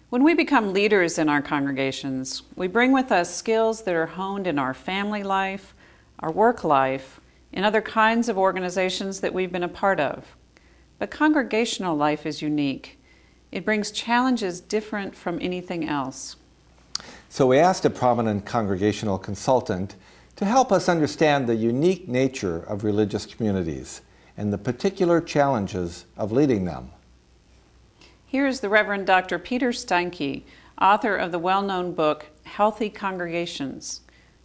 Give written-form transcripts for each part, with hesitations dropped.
When we become leaders in our congregations, we bring with us skills that are honed in our family life, our work life, and other kinds of organizations that we've been a part of. But congregational life is unique. It brings challenges different from anything else. So we asked a prominent congregational consultant to help us understand the unique nature of religious communities and the particular challenges of leading them. Here is the Reverend Dr. Peter Steinke, author of the well-known book, Healthy Congregations,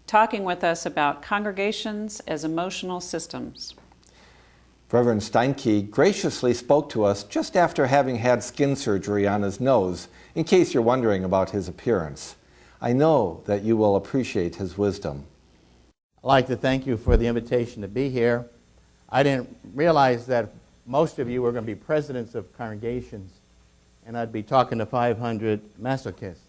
talking with us about congregations as emotional systems. Reverend Steinke graciously spoke to us just after having had skin surgery on his nose, in case you're wondering about his appearance. I know that you will appreciate his wisdom. I'd like to thank you for the invitation to be here. I didn't realize that most of you were going to be presidents of congregations, and I'd be talking to 500 masochists.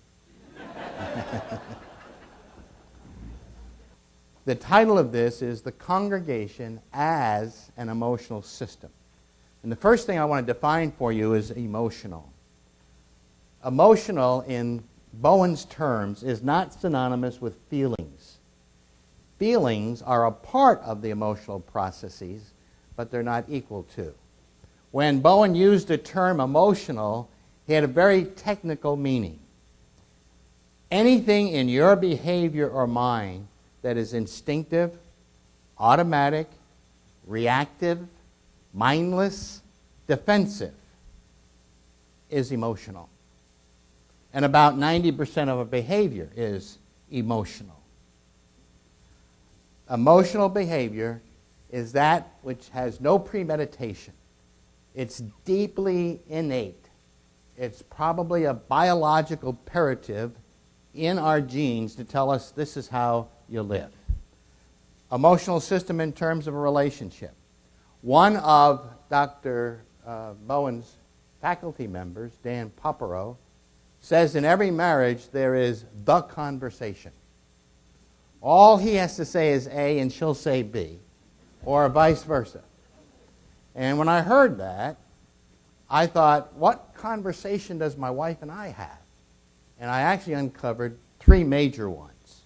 The title of this is The Congregation as an Emotional System. And the first thing I want to define for you is emotional. Emotional, in Bowen's terms, is not synonymous with feelings. Feelings are a part of the emotional processes, but they're not equal to. When Bowen used the term emotional, he had a very technical meaning. Anything in your behavior or mind that is instinctive, automatic, reactive, mindless, defensive is emotional. And about 90% of our behavior is emotional. Emotional behavior is that which has no premeditation. It's deeply innate. It's probably a biological imperative in our genes to tell us this is how you live. Emotional system in terms of a relationship. One of Dr. Bowen's faculty members, Dan Popperow, says in every marriage there is the conversation. All he has to say is A and she'll say B, or vice versa. And when I heard that, I thought, what conversation does my wife and I have? And I actually uncovered three major ones.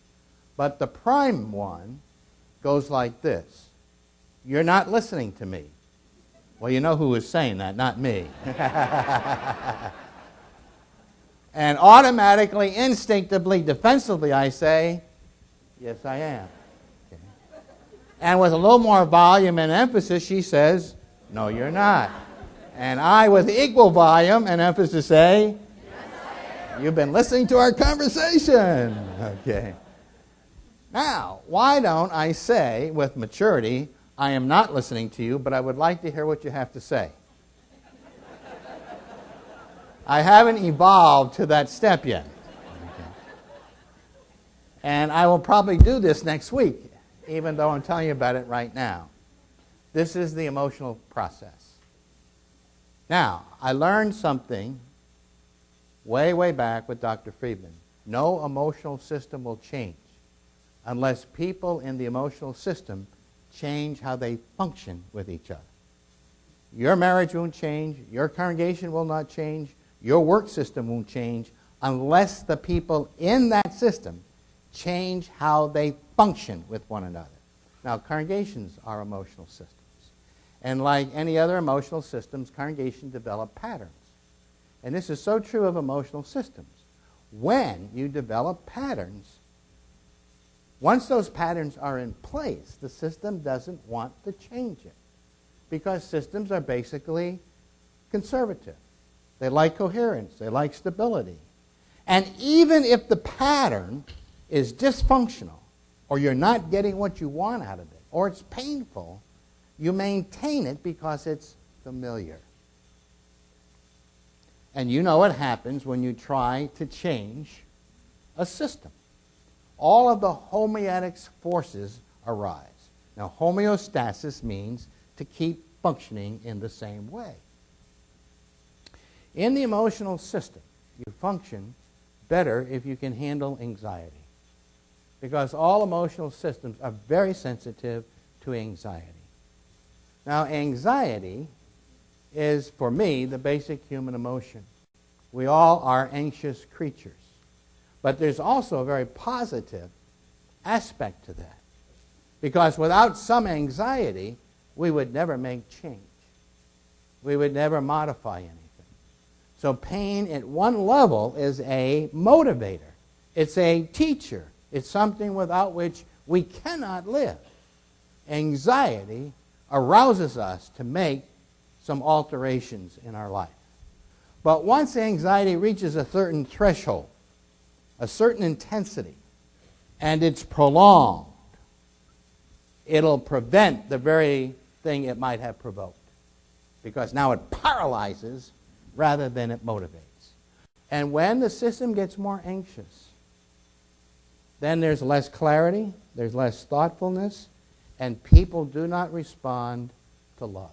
But the prime one goes like this. You're not listening to me. Well, you know who was saying that, not me. And automatically, instinctively, defensively, I say, yes, I am. Okay. And with a little more volume and emphasis, she says, no, you're not. And I, with equal volume and emphasis, say, yes, I am. You've been listening to our conversation. Okay. Now, why don't I say, with maturity, I am not listening to you, but I would like to hear what you have to say. I haven't evolved to that step yet. Okay. And I will probably do this next week, even though I'm telling you about it right now. This is the emotional process. Now, I learned something way, way back with Dr. Friedman. No emotional system will change unless people in the emotional system change how they function with each other. Your marriage won't change. Your congregation will not change. Your work system won't change unless the people in that system change how they function with one another. Now, congregations are emotional systems. And like any other emotional systems, congregations develop patterns. And this is so true of emotional systems. When you develop patterns, once those patterns are in place, the system doesn't want to change it. Because systems are basically conservative. They like coherence. They like stability. And even if the pattern is dysfunctional, or you're not getting what you want out of it, or it's painful, you maintain it because it's familiar. And you know what happens when you try to change a system. All of the homeostatic forces arise. Now, homeostasis means to keep functioning in the same way. In the emotional system, you function better if you can handle anxiety. Because all emotional systems are very sensitive to anxiety. Now, anxiety is, for me, the basic human emotion. We all are anxious creatures. But there's also a very positive aspect to that. Because without some anxiety, we would never make change. We would never modify anything. So pain at one level is a motivator. It's a teacher. It's something without which we cannot live. Anxiety arouses us to make some alterations in our life. But once anxiety reaches a certain threshold, a certain intensity, and it's prolonged, it'll prevent the very thing it might have provoked. Because now it paralyzes rather than it motivates. And when the system gets more anxious, then there's less clarity, there's less thoughtfulness, and people do not respond to love.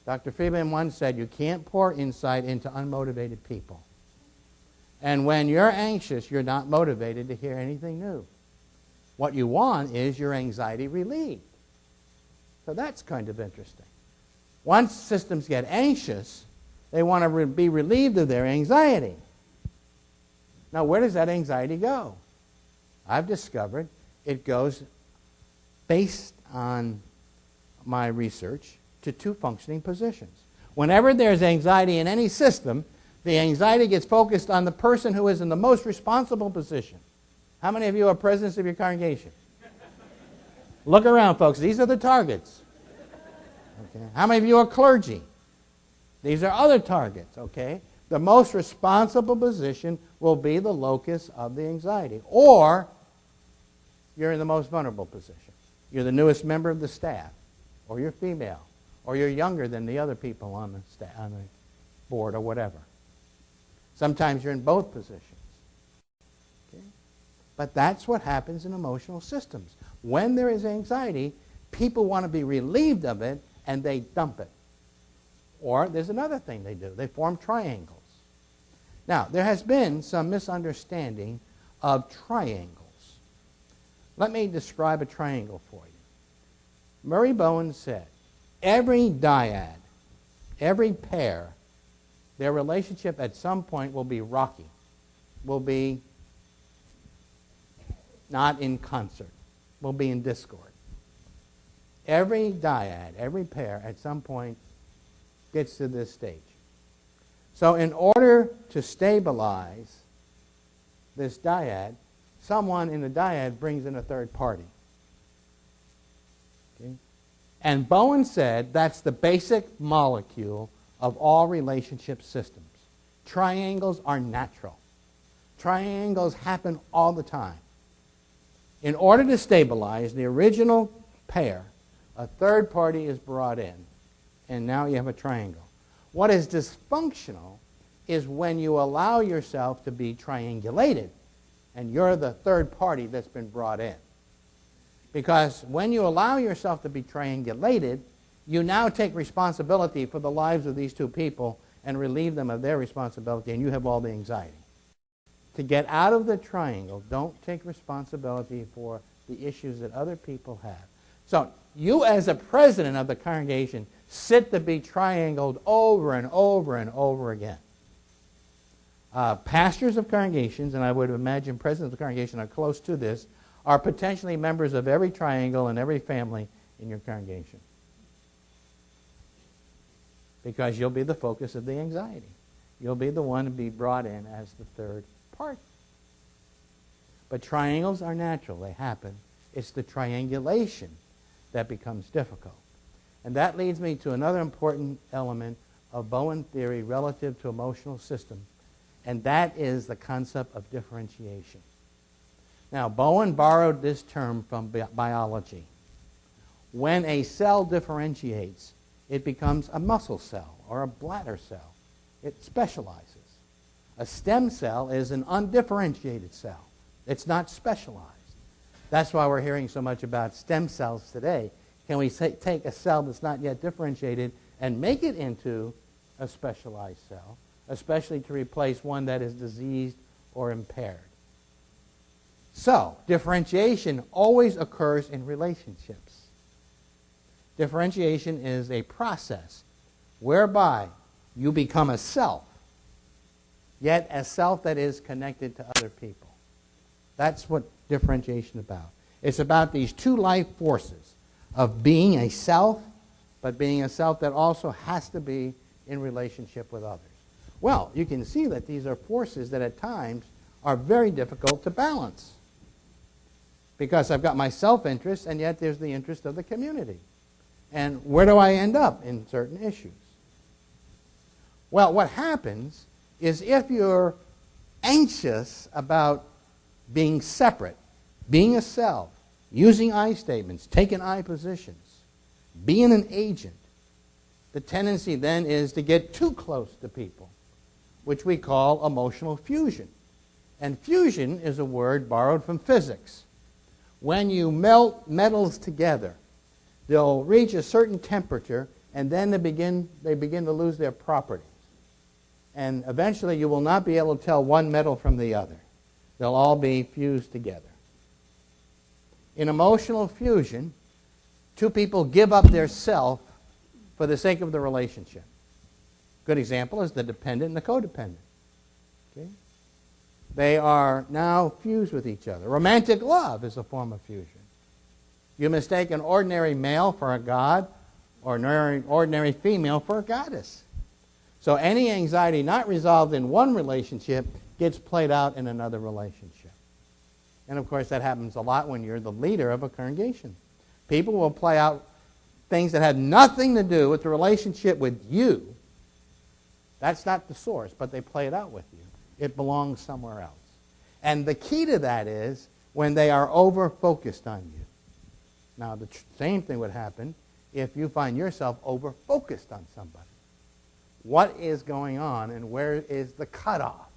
Dr. Friedman once said, you can't pour insight into unmotivated people. And when you're anxious, you're not motivated to hear anything new. What you want is your anxiety relieved. So that's kind of interesting. Once systems get anxious, they want to be relieved of their anxiety. Now, where does that anxiety go? I've discovered it goes, based on my research, to two functioning positions. Whenever there's anxiety in any system, the anxiety gets focused on the person who is in the most responsible position. How many of you are presidents of your congregation? Look around, folks. These are the targets. Okay. How many of you are clergy? These are other targets, okay? The most responsible position will be the locus of the anxiety. Or you're in the most vulnerable position. You're the newest member of the staff, or you're female, or you're younger than the other people on the on the board, or whatever. Sometimes you're in both positions. Okay? But that's what happens in emotional systems. When there is anxiety, people want to be relieved of it, and they dump it. Or there's another thing they do. They form triangles. Now, there has been some misunderstanding of triangles. Let me describe a triangle for you. Murray Bowen said, every dyad, every pair, their relationship at some point will be rocky, will be not in concert, will be in discord. Every dyad, every pair, at some point gets to this stage. So in order to stabilize this dyad, someone in the dyad brings in a third party. Okay? And Bowen said that's the basic molecule of all relationship systems. Triangles are natural. Triangles happen all the time. In order to stabilize the original pair, a third party is brought in, and now you have a triangle. What is dysfunctional is when you allow yourself to be triangulated, and you're the third party that's been brought in. Because when you allow yourself to be triangulated, you now take responsibility for the lives of these two people and relieve them of their responsibility, and you have all the anxiety. To get out of the triangle, don't take responsibility for the issues that other people have. So you as a president of the congregation sit to be triangled over and over and over again. Pastors of congregations, and I would imagine presidents of the congregation are close to this, are potentially members of every triangle and every family in your congregation. Because you'll be the focus of the anxiety. You'll be the one to be brought in as the third party. But triangles are natural. They happen. It's the triangulation that becomes difficult. And that leads me to another important element of Bowen theory relative to emotional systems, and that is the concept of differentiation. Now, Bowen borrowed this term from biology. When a cell differentiates, it becomes a muscle cell or a bladder cell. It specializes. A stem cell is an undifferentiated cell. It's not specialized. That's why we're hearing so much about stem cells today. Can we take a cell that's not yet differentiated and make it into a specialized cell, especially to replace one that is diseased or impaired? So, differentiation always occurs in relationships. Differentiation is a process whereby you become a self yet a self that is connected to other people. That's what differentiation is about. It's about these two life forces of being a self, but being a self that also has to be in relationship with others. Well, you can see that these are forces that at times are very difficult to balance, because I've got my self-interest, and yet there's the interest of the community. And where do I end up in certain issues? Well, what happens is if you're anxious about being separate, being a self, using I statements, taking I positions, being an agent, the tendency then is to get too close to people, which we call emotional fusion. And fusion is a word borrowed from physics. When you melt metals together, they'll reach a certain temperature, and then they begin to lose their properties. And eventually you will not be able to tell one metal from the other. They'll all be fused together. In emotional fusion, two people give up their self for the sake of the relationship. Good example is the dependent and the codependent. Okay? They are now fused with each other. Romantic love is a form of fusion. You mistake an ordinary male for a god, or an ordinary female for a goddess. So any anxiety not resolved in one relationship gets played out in another relationship. And of course that happens a lot when you're the leader of a congregation. People will play out things that have nothing to do with the relationship with you. That's not the source, but they play it out with you. It belongs somewhere else. And the key to that is when they are over-focused on you. Now, the same thing would happen if you find yourself over-focused on somebody. What is going on, and where is the cutoff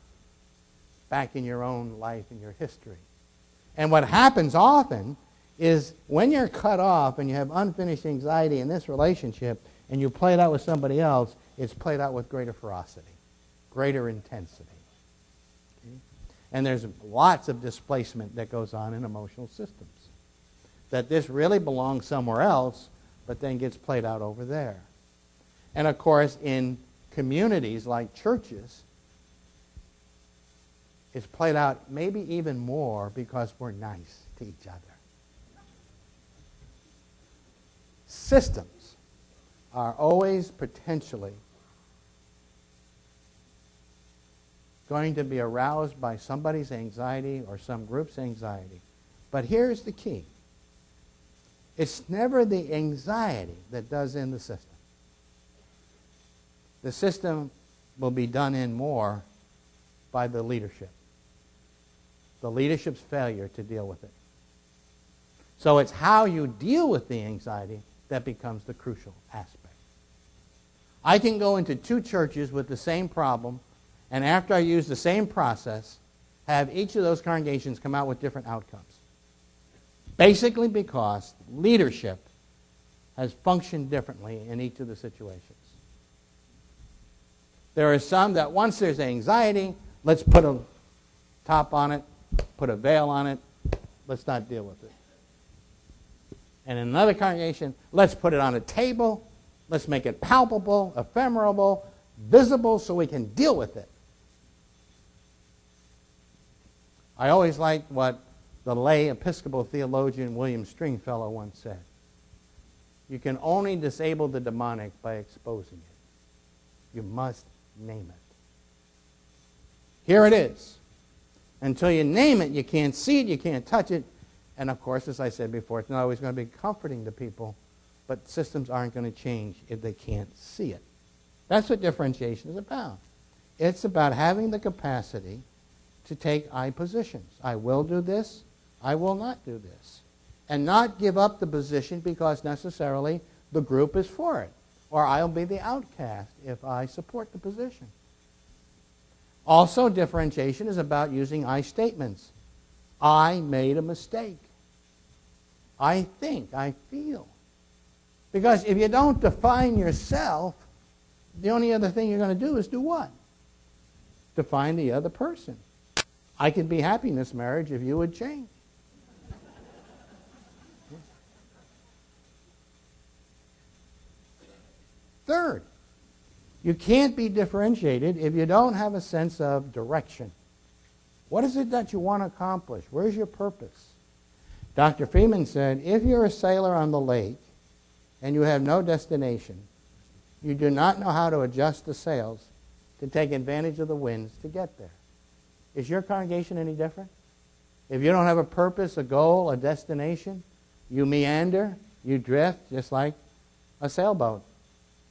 back in your own life and your history? And what happens often is when you're cut off and you have unfinished anxiety in this relationship and you play it out with somebody else, it's played out with greater ferocity, greater intensity. Okay? And there's lots of displacement that goes on in emotional systems. That this really belongs somewhere else, but then gets played out over there. And of course, in communities like churches, it's played out maybe even more because we're nice to each other. Systems are always potentially going to be aroused by somebody's anxiety or some group's anxiety. But here's the key. It's never the anxiety that does in the system. The system will be done in more by the leadership. The leadership's failure to deal with it. So it's how you deal with the anxiety that becomes the crucial aspect. I can go into two churches with the same problem, and after I use the same process, have each of those congregations come out with different outcomes. Basically because leadership has functioned differently in each of the situations. There are some that once there's anxiety, let's put a top on it, put a veil on it, let's not deal with it. And in another congregation, let's put it on a table, let's make it palpable, ephemeral, visible so we can deal with it. I always liked what the lay Episcopal theologian William Stringfellow once said. You can only disable the demonic by exposing it. You must name it. Here it is. Until you name it, you can't see it, you can't touch it. And of course, as I said before, it's not always going to be comforting to people, but systems aren't going to change if they can't see it. That's what differentiation is about. It's about having the capacity to take I positions. I will do this, I will not do this. And not give up the position because necessarily the group is for it. Or I'll be the outcast if I support the position. Also, differentiation is about using I statements. I made a mistake. I think, I feel. Because if you don't define yourself, the only other thing you're going to do is do what? Define the other person. I could be happy in this marriage if you would change. Third, You can't be differentiated if you don't have a sense of direction. What is it that you want to accomplish? Where's your purpose? Dr. Freeman said, if you're a sailor on the lake and you have no destination, you do not know how to adjust the sails to take advantage of the winds to get there. Is your congregation any different? If you don't have a purpose, a goal, a destination, you meander, you drift, just like a sailboat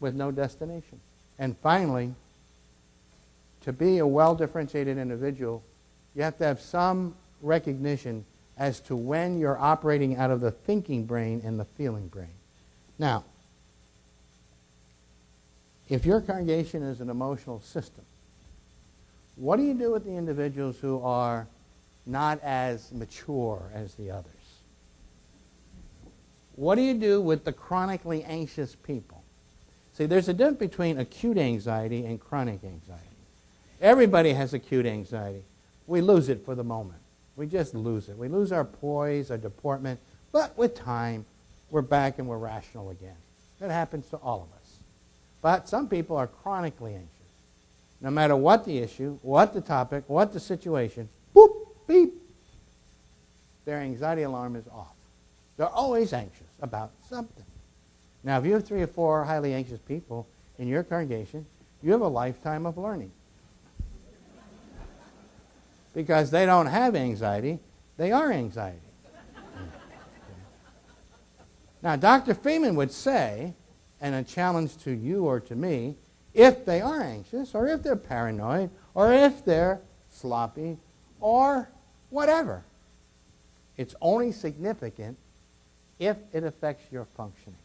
with no destination. And finally, to be a well-differentiated individual, you have to have some recognition as to when you're operating out of the thinking brain and the feeling brain. Now, if your congregation is an emotional system, what do you do with the individuals who are not as mature as the others? What do you do with the chronically anxious people? See, there's a difference between acute anxiety and chronic anxiety. Everybody has acute anxiety. We lose it for the moment. We just lose it. We lose our poise, our deportment, but with time, we're back and we're rational again. That happens to all of us. But some people are chronically anxious. No matter what the issue, what the topic, what the situation, boop, beep, their anxiety alarm is off. They're always anxious about something. Now, if you have 3 or 4 highly anxious people in your congregation, you have a lifetime of learning. Because they don't have anxiety, they are anxiety. Now, Dr. Freeman would say, and a challenge to you or to me, if they are anxious, or if they're paranoid, or if they're sloppy, or whatever, it's only significant if it affects your functioning.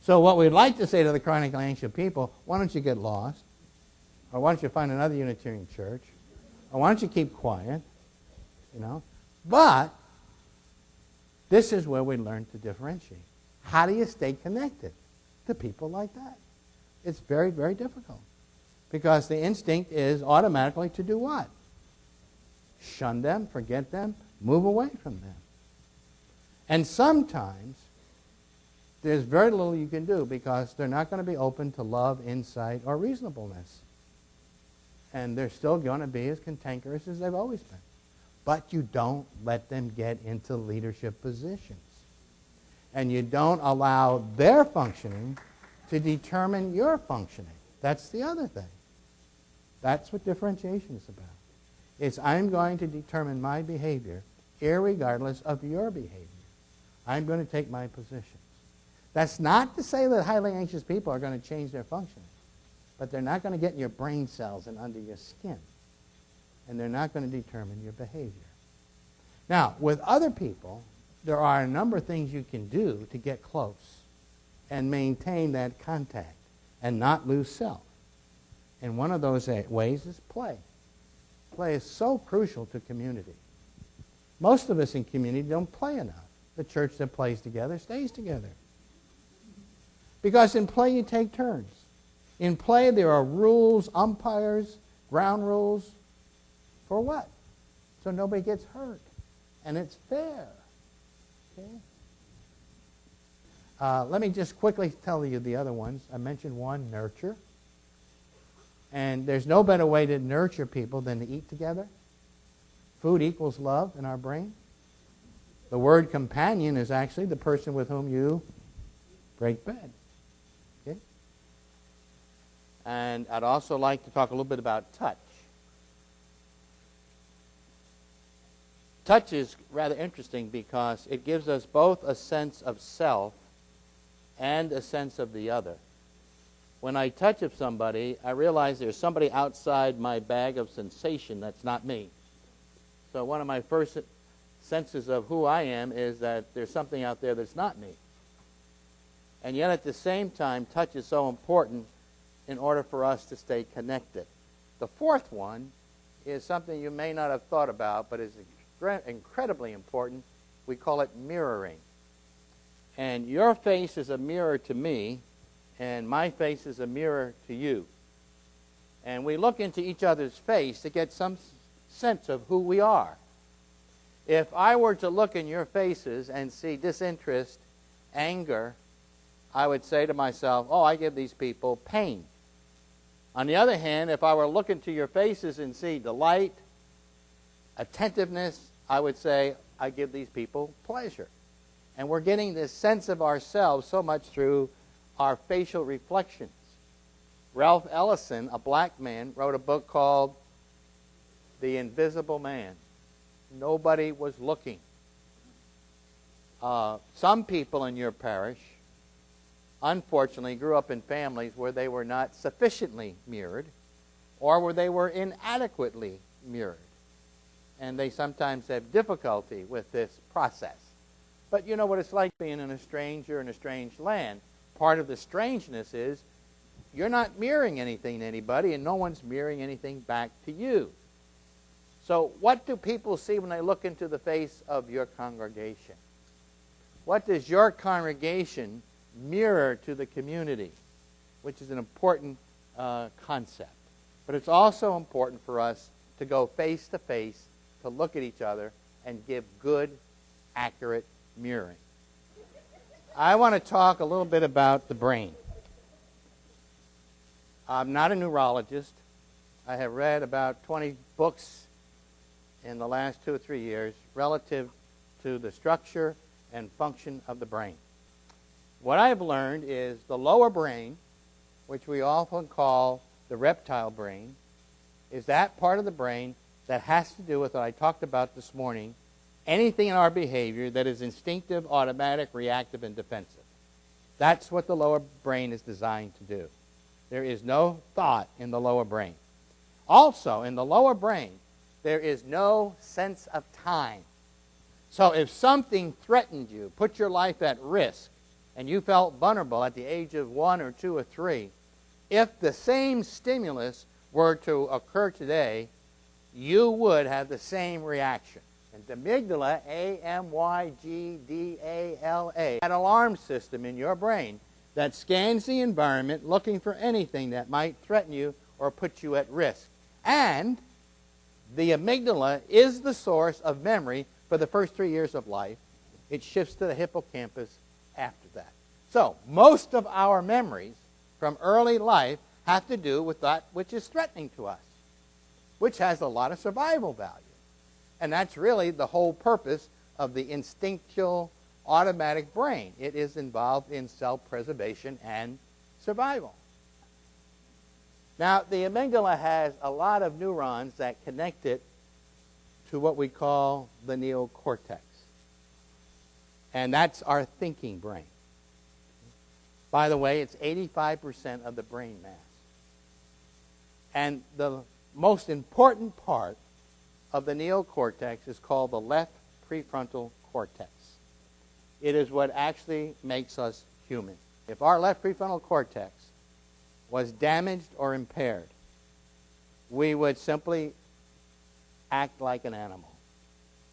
So what we'd like to say to the chronically anxious people, why don't you get lost? Or why don't you find another Unitarian church? Or why don't you keep quiet? But this is where we learn to differentiate. How do you stay connected to people like that? It's very, very difficult. Because the instinct is automatically to do what? Shun them, forget them, move away from them. And sometimes there's very little you can do because they're not going to be open to love, insight, or reasonableness. And they're still going to be as cantankerous as they've always been. But you don't let them get into leadership positions. And you don't allow their functioning to determine your functioning. That's the other thing. That's what differentiation is about. It's I'm going to determine my behavior irregardless of your behavior. I'm going to take my positions. That's not to say that highly anxious people are going to change their functioning. But they're not going to get in your brain cells and under your skin. And they're not going to determine your behavior. Now, with other people, there are a number of things you can do to get close and maintain that contact and not lose self. And one of those ways is play. Play is so crucial to community. Most of us in community don't play enough. The church that plays together stays together. Because in play you take turns. In play there are rules, umpires, ground rules. For what? So nobody gets hurt. And it's fair. Okay? Let me just quickly tell you the other ones. I mentioned one, nurture. And there's no better way to nurture people than to eat together. Food equals love in our brain. The word companion is actually the person with whom you break bread. Okay? And I'd also like to talk a little bit about touch. Touch is rather interesting because it gives us both a sense of self and a sense of the other. When I touch of somebody, I realize there's somebody outside my bag of sensation that's not me. So one of my first senses of who I am is that there's something out there that's not me. And yet at the same time, touch is so important in order for us to stay connected. The fourth one is something you may not have thought about, but is incredibly important. We call it mirroring. And your face is a mirror to me, and my face is a mirror to you. And we look into each other's face to get some sense of who we are. If I were to look in your faces and see disinterest, anger, I would say to myself, oh, I give these people pain. On the other hand, if I were to look into your faces and see delight, attentiveness, I would say, I give these people pleasure. And we're getting this sense of ourselves so much through our facial reflections. Ralph Ellison, a black man, wrote a book called The Invisible Man. Nobody was looking. Some people in your parish, unfortunately, grew up in families where they were not sufficiently mirrored or where they were inadequately mirrored. And they sometimes have difficulty with this process. But you know what it's like being in a stranger in a strange land. Part of the strangeness is you're not mirroring anything to anybody, and no one's mirroring anything back to you. So what do people see when they look into the face of your congregation? What does your congregation mirror to the community? Which is an important concept. But it's also important for us to go face to face, to look at each other, and give good, accurate mirroring. I want to talk a little bit about the brain. I'm not a neurologist. I have read about 20 books in the last 2 or 3 years relative to the structure and function of the brain. What I've learned is the lower brain, which we often call the reptile brain, is that part of the brain that has to do with what I talked about this morning, anything in our behavior that is instinctive, automatic, reactive, and defensive. That's what the lower brain is designed to do. There is no thought in the lower brain. Also, in the lower brain, there is no sense of time. So if something threatened you, put your life at risk, and you felt vulnerable at the age of 1 or 2 or 3, if the same stimulus were to occur today, you would have the same reaction. And the amygdala, A-M-Y-G-D-A-L-A, an alarm system in your brain that scans the environment looking for anything that might threaten you or put you at risk. And the amygdala is the source of memory for the first 3 years of life. It shifts to the hippocampus after that. So most of our memories from early life have to do with that which is threatening to us, which has a lot of survival value. And that's really the whole purpose of the instinctual automatic brain. It is involved in self-preservation and survival. Now, the amygdala has a lot of neurons that connect it to what we call the neocortex. And that's our thinking brain. By the way, it's 85% of the brain mass. And the most important part of the neocortex is called the left prefrontal cortex. It is what actually makes us human. If our left prefrontal cortex was damaged or impaired, we would simply act like an animal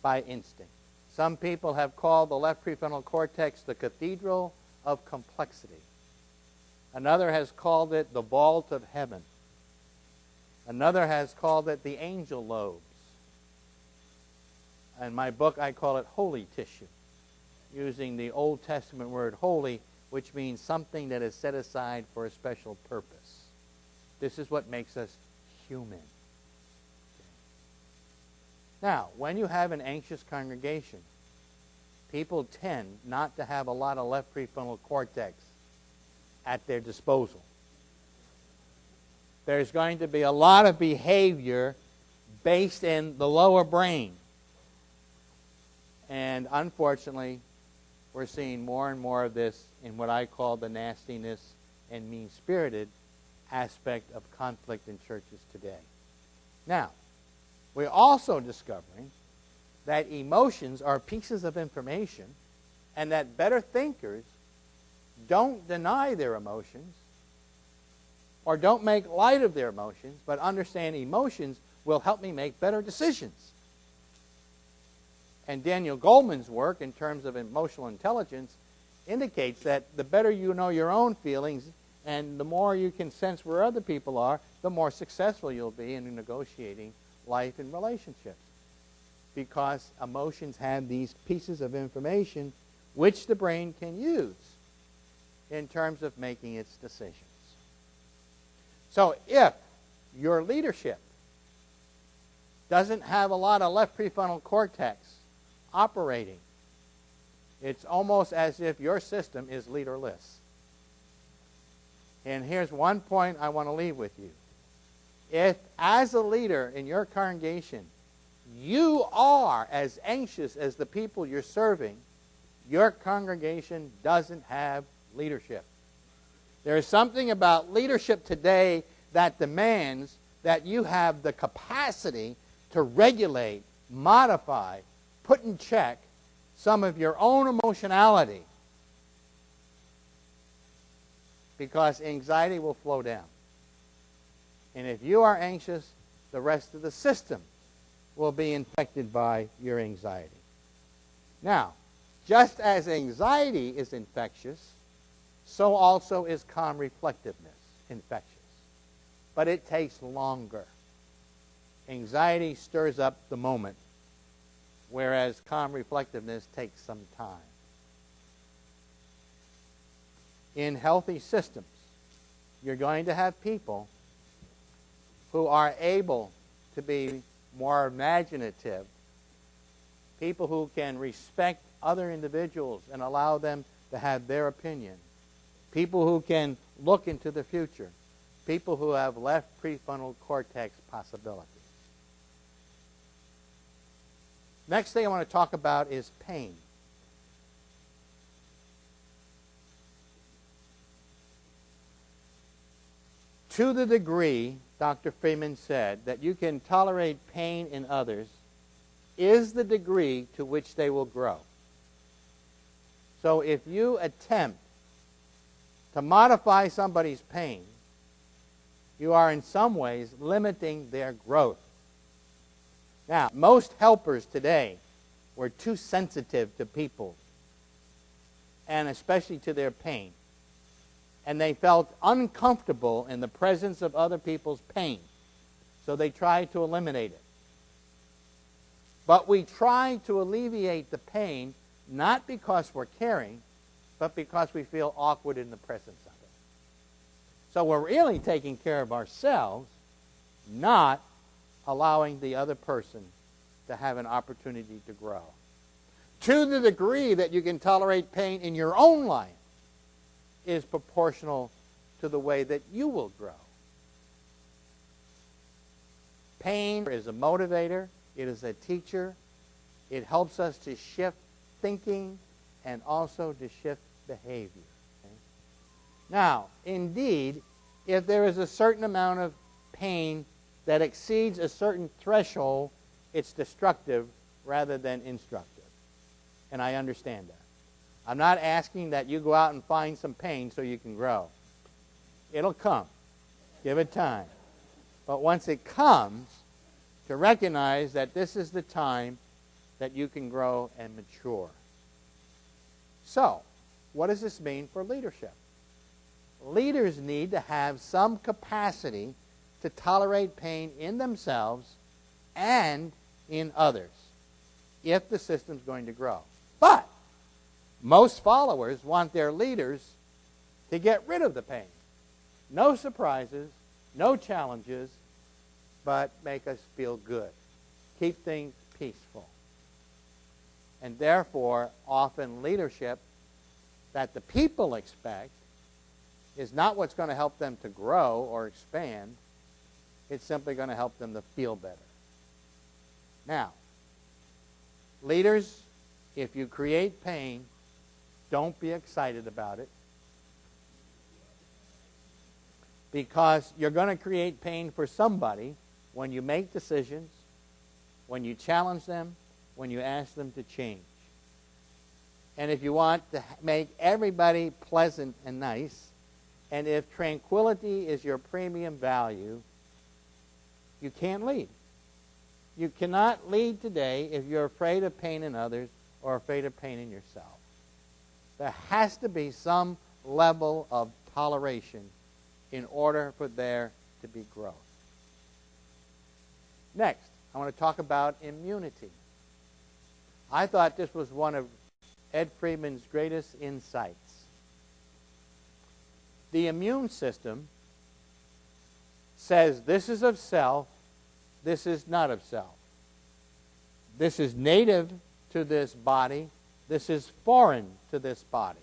by instinct. Some people have called the left prefrontal cortex the cathedral of complexity. Another has called it the vault of heaven. Another has called it the angel lobes. In my book, I call it holy tissue, using the Old Testament word holy, which means something that is set aside for a special purpose. This is what makes us human. Now, when you have an anxious congregation, people tend not to have a lot of left prefrontal cortex at their disposal. There's going to be a lot of behavior based in the lower brain. And unfortunately, we're seeing more and more of this in what I call the nastiness and mean-spirited aspect of conflict in churches today. Now, we're also discovering that emotions are pieces of information and that better thinkers don't deny their emotions or don't make light of their emotions, but understand emotions will help me make better decisions. And Daniel Goleman's work in terms of emotional intelligence indicates that the better you know your own feelings and the more you can sense where other people are, the more successful you'll be in negotiating life and relationships. Because emotions have these pieces of information which the brain can use. in terms of making its decisions. So if your leadership doesn't have a lot of left prefrontal cortex operating, it's almost as if your system is leaderless. And here's one point I want to leave with you. If, as a leader in your congregation, you are as anxious as the people you're serving, your congregation doesn't have leadership. There is something about leadership today that demands that you have the capacity to regulate, modify, put in check some of your own emotionality, because anxiety will flow down. And if you are anxious, the rest of the system will be infected by your anxiety. Now, just as anxiety is infectious, so also is calm reflectiveness infectious. But it takes longer. Anxiety stirs up the moment, whereas calm reflectiveness takes some time. In healthy systems, you're going to have people who are able to be more imaginative, people who can respect other individuals and allow them to have their opinion, people who can look into the future, people who have left prefrontal cortex possibilities. Next thing I want to talk about is pain. To the degree, Dr. Freeman said, that you can tolerate pain in others is the degree to which they will grow. So if you attempt to modify somebody's pain, you are in some ways limiting their growth. Now, most helpers today were too sensitive to people, and especially to their pain. And they felt uncomfortable in the presence of other people's pain. So they tried to eliminate it. But we try to alleviate the pain not because we're caring, but because we feel awkward in the presence of it. So we're really taking care of ourselves, not allowing the other person to have an opportunity to grow. To the degree that you can tolerate pain in your own life is proportional to the way that you will grow. Pain is a motivator. It is a teacher. It helps us to shift thinking and also to shift behavior. Okay? Now, indeed, if there is a certain amount of pain that exceeds a certain threshold, it's destructive rather than instructive. And I understand that. I'm not asking that you go out and find some pain so you can grow. It'll come. Give it time. But once it comes, to recognize that this is the time that you can grow and mature. So, what does this mean for leadership? Leaders need to have some capacity to tolerate pain in themselves and in others if the system's going to grow. But most followers want their leaders to get rid of the pain. No surprises, no challenges, but make us feel good. Keep things peaceful. And therefore, often leadership that the people expect is not what's going to help them to grow or expand. It's simply going to help them to feel better. Now, leaders, if you create pain, don't be excited about it, because you're going to create pain for somebody when you make decisions, when you challenge them, when you ask them to change. And if you want to make everybody pleasant and nice, and if tranquility is your premium value, you can't lead. You cannot lead today if you're afraid of pain in others or afraid of pain in yourself. There has to be some level of toleration in order for there to be growth. Next, I want to talk about immunity. I thought this was one of Ed Freeman's greatest insights. the immune system says this is of self, this is not of self. This is native to this body, this is foreign to this body.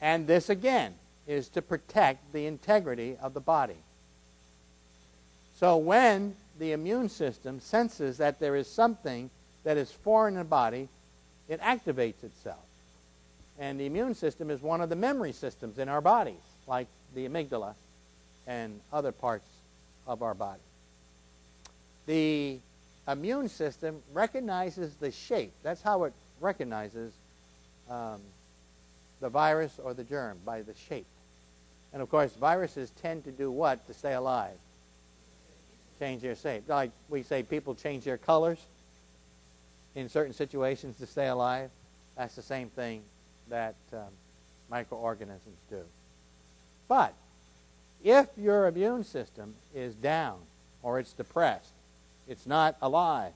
And this, again, is to protect the integrity of the body. So when the immune system senses that there is something that is foreign in the body, it activates itself. And the immune system is one of the memory systems in our bodies, like the amygdala and other parts of our body. The immune system recognizes the shape. That's how it recognizes the virus or the germ, by the shape. And of course, viruses tend to do what to stay alive? Change their shape. Like we say people change their colors in certain situations to stay alive. That's the same thing that microorganisms do. But if your immune system is down or it's depressed, it's not alive,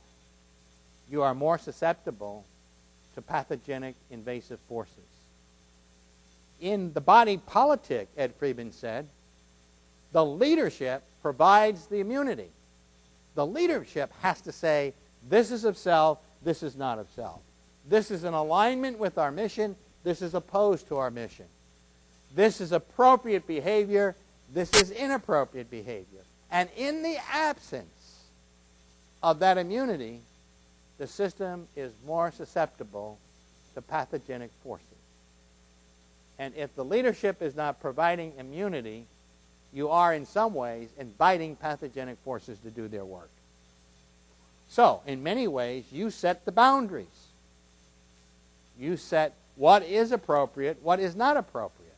you are more susceptible to pathogenic invasive forces. In the body politic, Ed Friedman said, the leadership provides the immunity. The leadership has to say, this is of self, this is not of self. This is in alignment with our mission, this is opposed to our mission. This is appropriate behavior, this is inappropriate behavior. And in the absence of that immunity, the system is more susceptible to pathogenic forces. And if the leadership is not providing immunity, you are in some ways inviting pathogenic forces to do their work. So, in many ways, you set the boundaries. You set what is appropriate, what is not appropriate.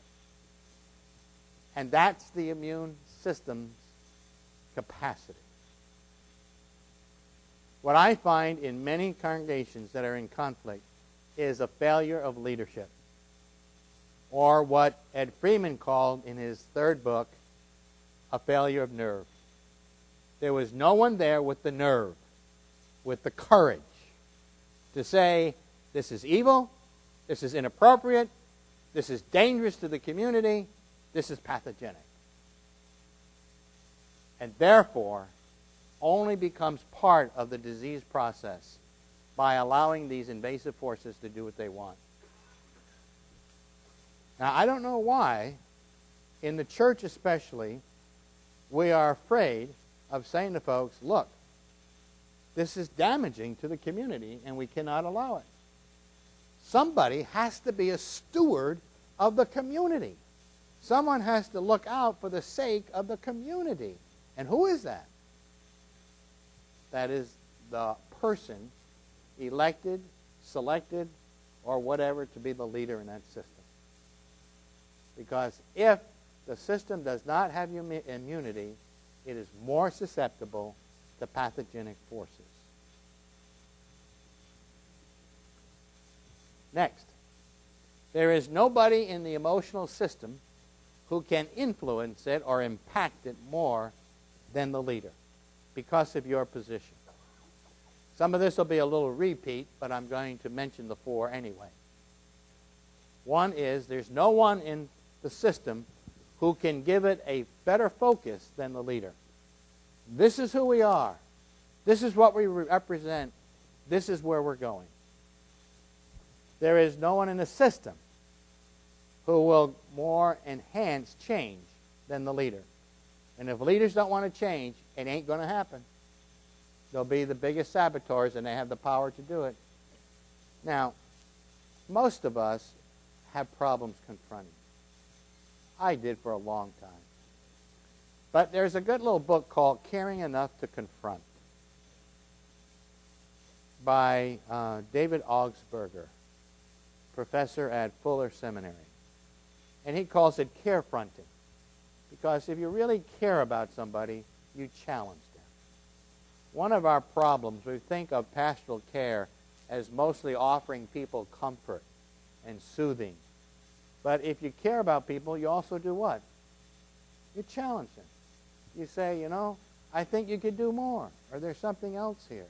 And that's the immune system's capacity. What I find in many congregations that are in conflict is a failure of leadership, or what Ed Friedman called in his third book, a failure of nerve. There was no one there with the nerve, with the courage to say, this is evil, this is inappropriate, this is dangerous to the community, this is pathogenic. And therefore, only becomes part of the disease process by allowing these invasive forces to do what they want. Now, I don't know why, in the church especially, we are afraid of saying to folks, look, this is damaging to the community and we cannot allow it. Somebody has to be a steward of the community. Someone has to look out for the sake of the community. And who is that? That is the person elected, selected, or whatever to be the leader in that system. Because if the system does not have immunity, it is more susceptible to pathogenic forces. Next, there is nobody in the emotional system who can influence it or impact it more than the leader because of your position. Some of this will be a little repeat, but I'm going to mention the four anyway. One is there's no one in the system who can give it a better focus than the leader. This is who we are. This is what we represent. This is where we're going. There is no one in the system who will more enhance change than the leader. And if leaders don't want to change, it ain't going to happen. They'll be the biggest saboteurs, and they have the power to do it. Now, most of us have problems confronting. I did for a long time. But there's a good little book called Caring Enough to Confront by David Augsburger, professor at Fuller Seminary. And he calls it care fronting. Because if you really care about somebody, you challenge them. One of our problems, we think of pastoral care as mostly offering people comfort and soothing. But if you care about people, you also do what? You challenge them. You say, you know, I think you could do more, or there's something else here.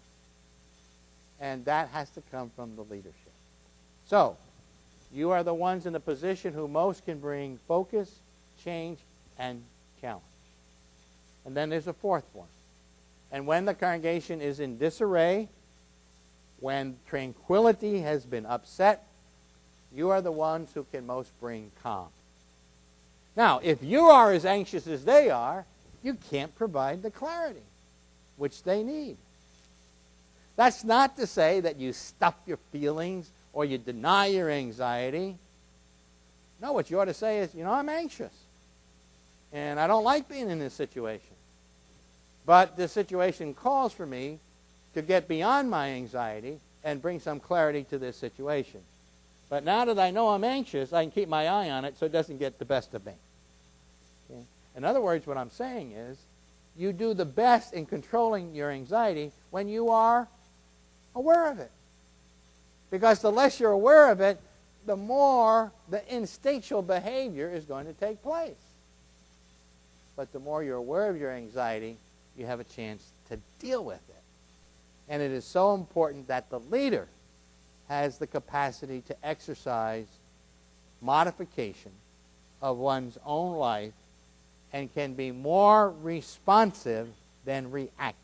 And that has to come from the leadership. So, You are the ones in the position who most can bring focus, change, and challenge. And then there's a fourth one. And when the congregation is in disarray, when tranquility has been upset, you are the ones who can most bring calm. Now, if you are as anxious as they are, you can't provide the clarity which they need. That's not to say that you stuff your feelings or you deny your anxiety. No, what you ought to say is, I'm anxious. And I don't like being in this situation. But this situation calls for me to get beyond my anxiety and bring some clarity to this situation. But now that I know I'm anxious, I can keep my eye on it so it doesn't get the best of me. Okay? In other words, what I'm saying is, you do the best in controlling your anxiety when you are aware of it. Because the less you're aware of it, the more the instinctual behavior is going to take place. But the more you're aware of your anxiety, you have a chance to deal with it. And it is so important that the leader has the capacity to exercise modification of one's own life and can be more responsive than reactive.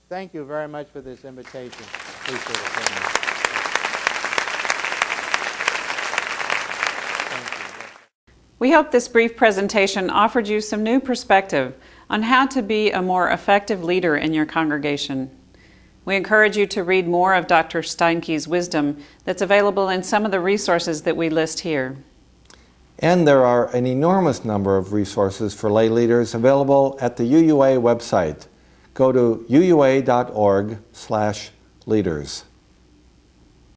Thank you very much for this invitation. Appreciate it very much. We hope this brief presentation offered you some new perspective on how to be a more effective leader in your congregation. We encourage you to read more of Dr. Steinke's wisdom that's available in some of the resources that we list here. And there are an enormous number of resources for lay leaders available at the UUA website. Go to uua.org/leaders.